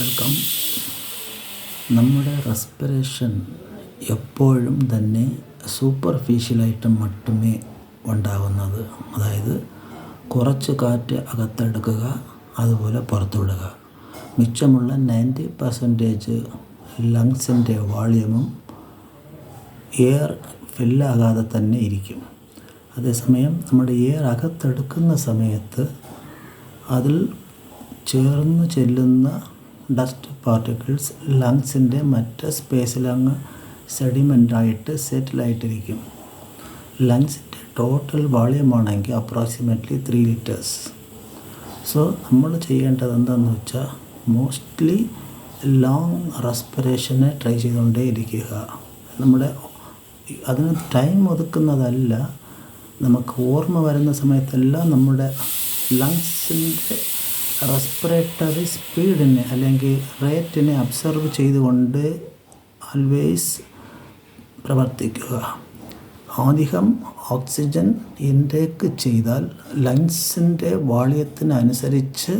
Welcome. നമ്മുടെ respiration എപ്പോഴും തന്നെ സൂപ്പർഫിഷ്യലായിട്ട് മാത്രമേ ഉണ്ടാകുന്നത്. അതായത് കുറച്ച് കാറ്റ് അകത്തെടുക്കുക, അതുപോലെ പുറത്തുവിടുക. മിച്ചമുള്ള 90% ലങ്സിൻ്റെ വോളിയമും എയർ ഫില്ലാകാതെ തന്നെ ഇരിക്കും. അതേസമയം നമ്മുടെ എയർ അകത്തെടുക്കുന്ന സമയത്ത് അതിൽ ചേർന്ന് ചെല്ലുന്ന ഡസ്റ്റ് പാർട്ടിക്കിൾസ് ലങ്സിൻ്റെ മറ്റ് സ്പേസിലങ്ങ് സെഡിമെൻ്റായിട്ട് സെറ്റിലായിട്ടിരിക്കും. ലങ്സിൻ്റെ ടോട്ടൽ വോളിയമാണെങ്കിൽ അപ്രോക്സിമേറ്റ്ലി 3 liters. സോ നമ്മൾ ചെയ്യേണ്ടത് എന്താണെന്ന് വെച്ചാൽ മോസ്റ്റ്ലി ലോങ് റെസ്പിറേഷനെ ട്രൈ ചെയ്തുകൊണ്ടേ ഇരിക്കുക. നമ്മുടെ അതിന് ടൈം ഒതുക്കുന്നതല്ല, നമുക്ക് ഓർമ്മ വരുന്ന സമയത്തെല്ലാം നമ്മുടെ ലങ്സിൻ്റെ റെസ്പിറേറ്ററി സ്പീഡിനെ അല്ലെങ്കിൽ റേറ്റിനെ അബ്സർവ് ചെയ്തുകൊണ്ട് ആൽവേസ് പ്രവർത്തിക്കുക. അധികം ഓക്സിജൻ ഇൻടേക്ക് ചെയ്താൽ ലങ്സിൻ്റെ വോളിയത്തിനനുസരിച്ച്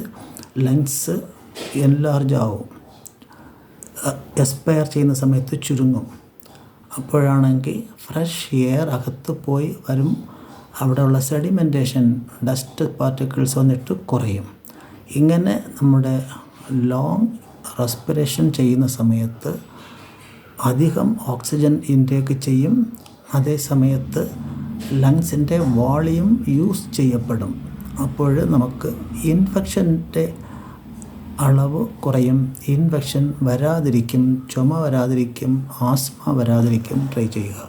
ലങ്സ് എൻലാർജ് ആവും, എക്സ്പയർ ചെയ്യുന്ന സമയത്ത് ചുരുങ്ങും. അപ്പോഴാണെങ്കിൽ ഫ്രഷ് എയർ അകത്ത് പോയി വരും, അവിടെയുള്ള സെഡിമെൻറ്റേഷൻ ഡസ്റ്റ് പാർട്ടിക്കിൾസ് വന്നിട്ട് കുറയും. ഇങ്ങനെ നമ്മുടെ ലോങ് റെസ്പിറേഷൻ ചെയ്യുന്ന സമയത്ത് അധികം ഓക്സിജൻ ഇൻടേക്ക് ചെയ്യും, അതേ സമയത്ത് ലങ്സിൻ്റെ വോളിയം യൂസ് ചെയ്യപ്പെടും. അപ്പോൾ നമുക്ക് ഇൻഫെക്ഷൻ്റെ അളവ് കുറയും, ഇൻഫെക്ഷൻ വരാതിരിക്കും, ചുമ വരാതിരിക്കും, ആസ്മ വരാതിരിക്കും. ട്രൈ ചെയ്യുക.